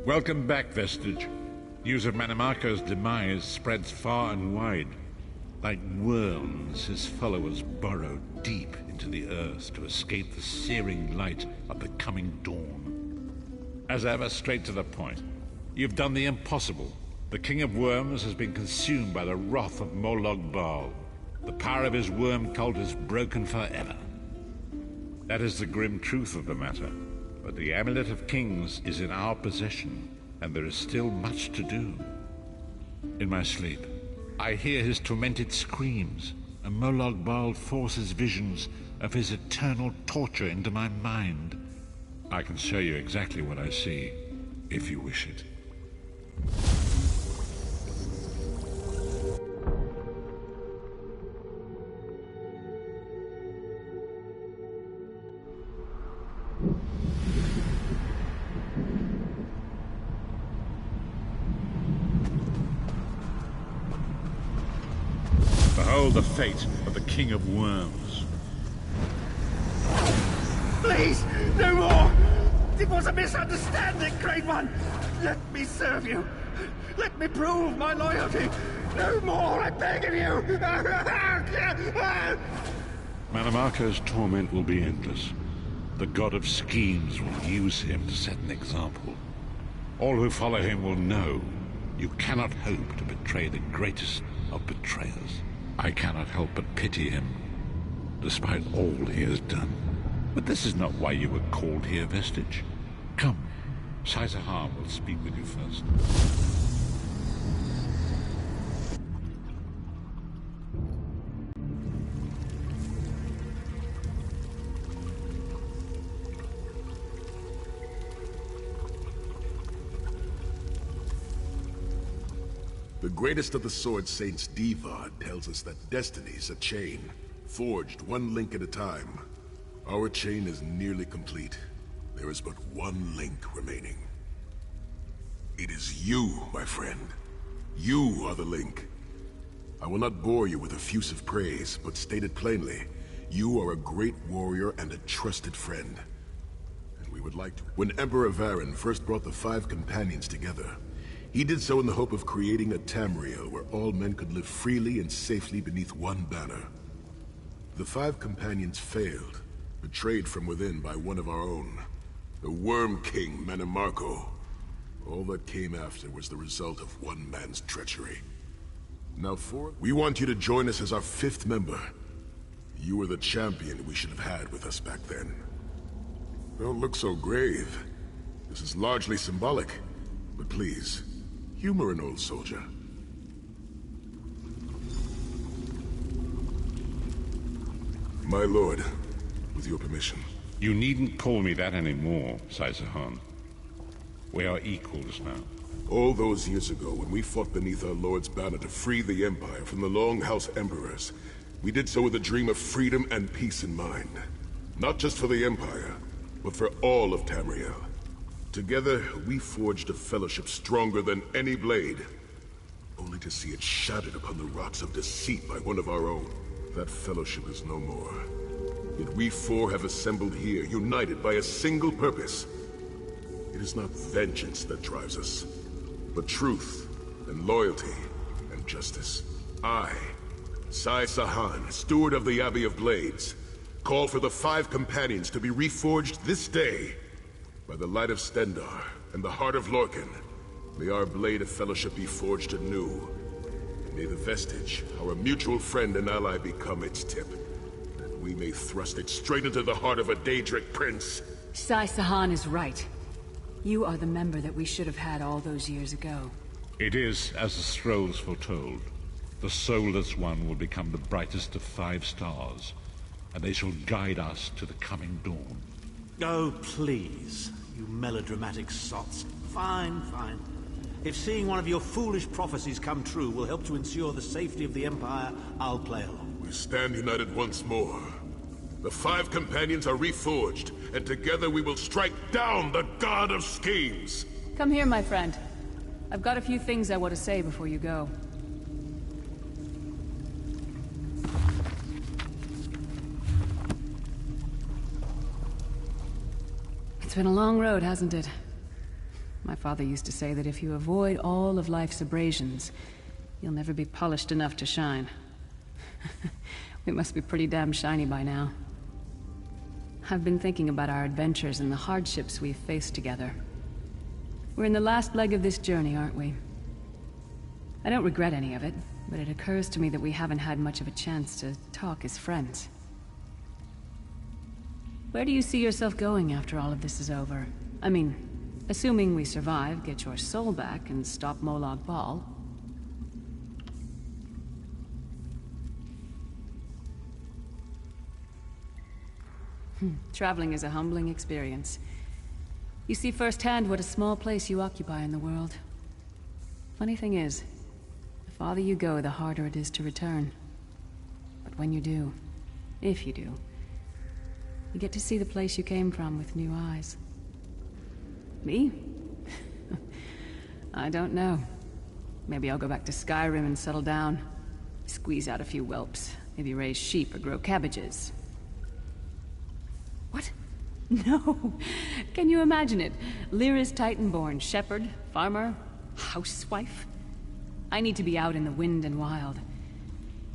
Welcome back, Vestige. News of Manimarco's demise spreads far and wide. Like worms, his followers burrow deep into the earth to escape the searing light of the coming dawn. As ever, straight to the point. You've done the impossible. The King of Worms has been consumed by the wrath of Molog Baal. The power of his worm cult is broken forever. That is the grim truth of the matter. But the Amulet of Kings is in our possession, and there is still much to do. In my sleep, I hear his tormented screams, and Molog Baal forces visions of his eternal torture into my mind. I can show you exactly what I see, if you wish it. Behold the fate of the King of Worms. Please, no more! It was a misunderstanding, Great One! Let me serve you! Let me prove my loyalty! No more, I beg of you! Manimarco's torment will be endless. The god of schemes will use him to set an example. All who follow him will know you cannot hope to betray the greatest of betrayers. I cannot help but pity him, despite all he has done. But this is not why you were called here, Vestige. Come, Caesar will speak with you first. The greatest of the Sword Saints, Divad, tells us that destiny's a chain, forged one link at a time. Our chain is nearly complete. There is but one link remaining. It is you, my friend. You are the link. I will not bore you with effusive praise, but state it plainly. You are a great warrior and a trusted friend. And we would like to... When Emperor Varen first brought the 5 companions together, he did so in the hope of creating a Tamriel where all men could live freely and safely beneath one banner. The 5 companions failed, betrayed from within by one of our own, the Worm King Manimarco. All that came after was the result of one man's treachery. Now we want you to join us as our 5th member. You were the champion we should have had with us back then. Don't look so grave. This is largely symbolic, but please, humor an old soldier. My lord, with your permission. You needn't call me that anymore, Caesar. We are equals now. All those years ago, when we fought beneath our lord's banner to free the Empire from the Longhouse Emperors, we did so with a dream of freedom and peace in mind. Not just for the Empire, but for all of Tamriel. Together, we forged a fellowship stronger than any blade. only to see it shattered upon the rocks of deceit by one of our own. That fellowship is no more. Yet we four have assembled here, united by a single purpose. It is not vengeance that drives us, but truth and loyalty and justice. I, Sai Sahan, steward of the Abbey of Blades, call for the 5 companions to be reforged this day. By the light of Stendarr and the heart of Lorcan, may our blade of fellowship be forged anew. And may the vestige, our mutual friend and ally, become its tip, that we may thrust it straight into the heart of a Daedric prince. Sai Sahan is right. You are the member that we should have had all those years ago. It is as the scrolls foretold. The soulless one will become the brightest of 5 stars, and they shall guide us to the coming dawn. Oh, please, you melodramatic sots. Fine, fine. If seeing one of your foolish prophecies come true will help to ensure the safety of the Empire, I'll play along. We stand united once more. The 5 companions are reforged, and together we will strike down the God of Schemes! Come here, my friend. I've got a few things I want to say before you go. It's been a long road, hasn't it? My father used to say that if you avoid all of life's abrasions, you'll never be polished enough to shine. We must be pretty damn shiny by now. I've been thinking about our adventures and the hardships we've faced together. We're in the last leg of this journey, aren't we? I don't regret any of it, but it occurs to me that we haven't had much of a chance to talk as friends. Where do you see yourself going after all of this is over? I mean, assuming we survive, get your soul back, and stop Molag Bal. Traveling is a humbling experience. You see firsthand what a small place you occupy in the world. Funny thing is, the farther you go, the harder it is to return. But when you do, if you do, you get to see the place you came from with new eyes. Me? I don't know. Maybe I'll go back to Skyrim and settle down. Squeeze out a few whelps. Maybe raise sheep or grow cabbages. What? No. Can you imagine it? Lyra's Titan-born shepherd, farmer, housewife. I need to be out in the wind and wild.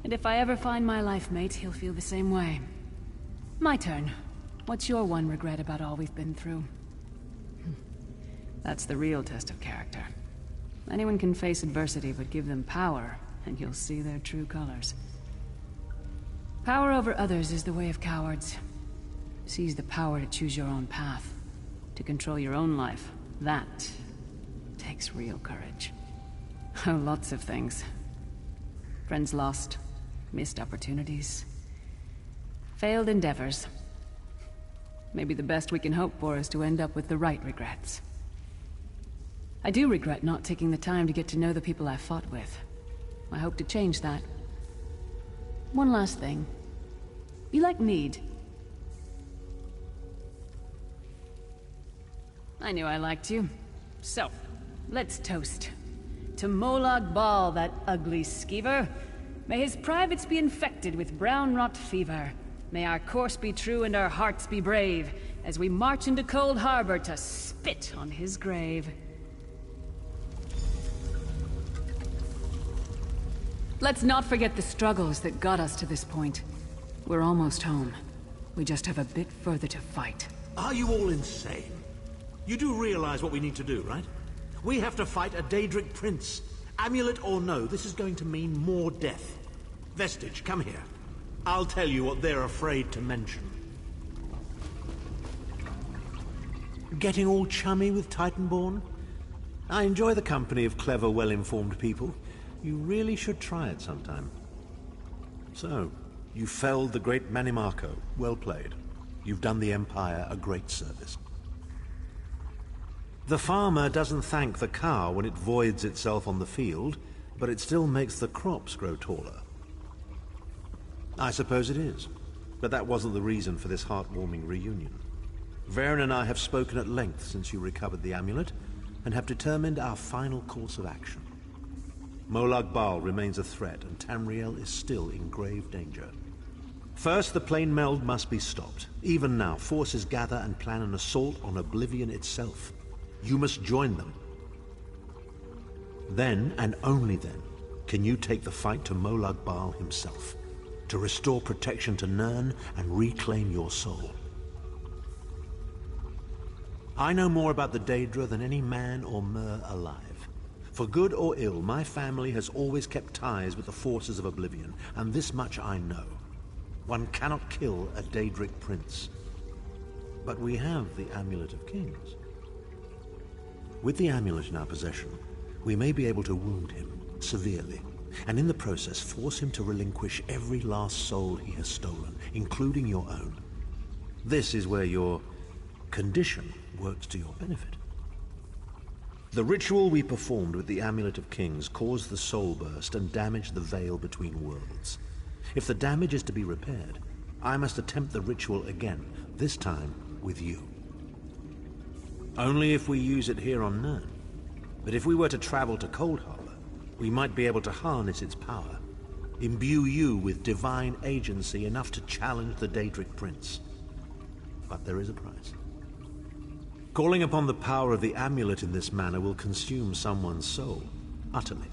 And if I ever find my life mate, he'll feel the same way. My turn. What's your one regret about all we've been through? That's the real test of character. Anyone can face adversity, but give them power, and you'll see their true colors. Power over others is the way of cowards. Seize the power to choose your own path, to control your own life. That takes real courage. Oh, lots of things. Friends lost, missed opportunities, failed endeavors. Maybe the best we can hope for is to end up with the right regrets. I do regret not taking the time to get to know the people I fought with. I hope to change that. One last thing. You like mead? I knew I liked you. So, let's toast. To Molag Bal, that ugly skeever. May his privates be infected with brown rot fever. May our course be true and our hearts be brave, as we march into Cold Harbor to spit on his grave. Let's not forget the struggles that got us to this point. We're almost home. We just have a bit further to fight. Are you all insane? You do realize what we need to do, right? We have to fight a Daedric prince. Amulet or no, this is going to mean more death. Vestige, come here. I'll tell you what they're afraid to mention. Getting all chummy with Titanborn? I enjoy the company of clever, well-informed people. You really should try it sometime. So, you felled the great Manimarco. Well played. You've done the Empire a great service. The farmer doesn't thank the cow when it voids itself on the field, but it still makes the crops grow taller. I suppose it is, but that wasn't the reason for this heartwarming reunion. Varen and I have spoken at length since you recovered the amulet, and have determined our final course of action. Molag Bal remains a threat, and Tamriel is still in grave danger. First, the plane meld must be stopped. Even now, forces gather and plan an assault on Oblivion itself. You must join them. Then, and only then, can you take the fight to Molag Bal himself, to restore protection to Nirn and reclaim your soul. I know more about the Daedra than any man or mer alive. For good or ill, my family has always kept ties with the forces of Oblivion, and this much I know. One cannot kill a Daedric prince. But we have the Amulet of Kings. With the amulet in our possession, we may be able to wound him severely, and in the process force him to relinquish every last soul he has stolen, including your own. This is where your condition works to your benefit. The ritual we performed with the Amulet of Kings caused the soul burst and damaged the veil between worlds. If the damage is to be repaired, I must attempt the ritual again, this time with you. Only if we use it here on Nirn. But if we were to travel to Cold Harbor, we might be able to harness its power, imbue you with divine agency enough to challenge the Daedric Prince. But there is a price. Calling upon the power of the amulet in this manner will consume someone's soul, utterly.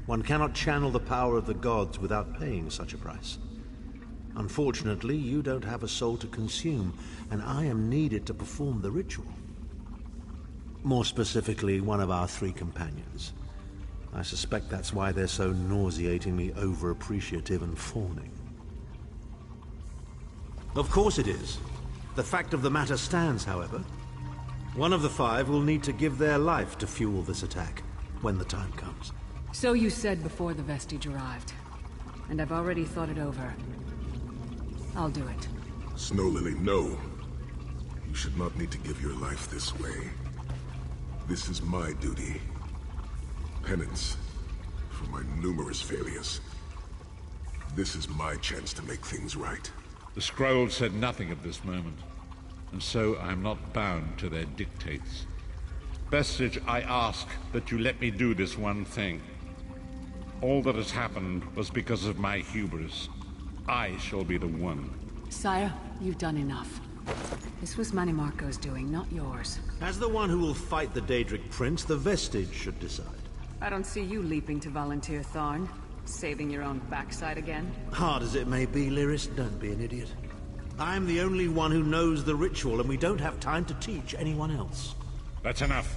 One cannot channel the power of the gods without paying such a price. Unfortunately, you don't have a soul to consume, and I am needed to perform the ritual. More specifically, one of our 3 companions. I suspect that's why they're so nauseatingly over-appreciative and fawning. Of course it is. The fact of the matter stands, however. One of the 5 will need to give their life to fuel this attack, when the time comes. So you said before the vestige arrived. And I've already thought it over. I'll do it. Snow Lily, no. You should not need to give your life this way. This is my duty. Penance for my numerous failures. This is my chance to make things right. The scroll said nothing at this moment, and so I am not bound to their dictates. Vestige, I ask that you let me do this one thing. All that has happened was because of my hubris. I shall be the one. Sire, you've done enough. This was Manimarco's doing, not yours. As the one who will fight the Daedric Prince, the Vestige should decide. I don't see you leaping to volunteer, Tharn. Saving your own backside again. Hard as it may be, Lyris, don't be an idiot. I'm the only one who knows the ritual, and we don't have time to teach anyone else. That's enough.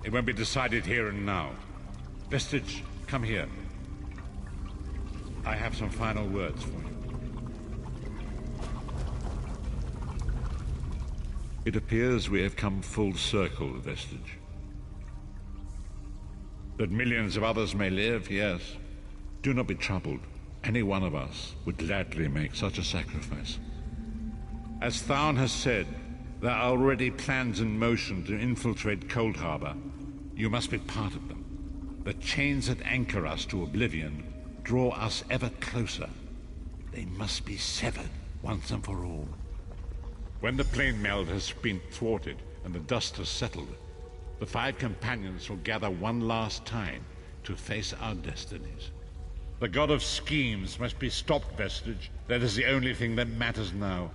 It won't be decided here and now. Vestige, come here. I have some final words for you. It appears we have come full circle, Vestige. That millions of others may live, yes. Do not be troubled. Any one of us would gladly make such a sacrifice. As Tharn has said, there are already plans in motion to infiltrate Cold Harbor. You must be part of them. The chains that anchor us to Oblivion draw us ever closer. They must be severed once and for all. When the plane meld has been thwarted and the dust has settled, the 5 companions will gather one last time to face our destinies. The god of schemes must be stopped, Vestige. That is the only thing that matters now.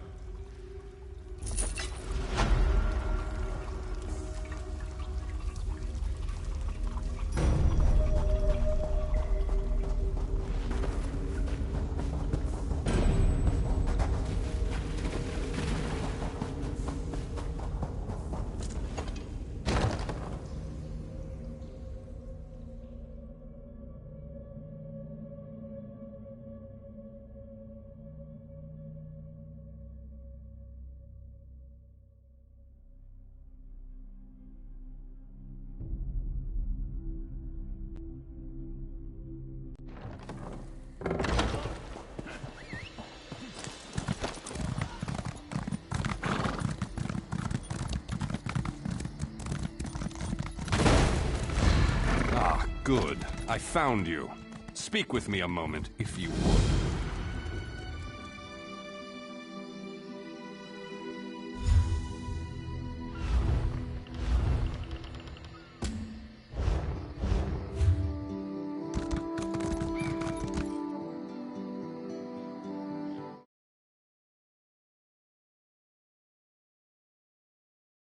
Good. I found you. Speak with me a moment, if you would.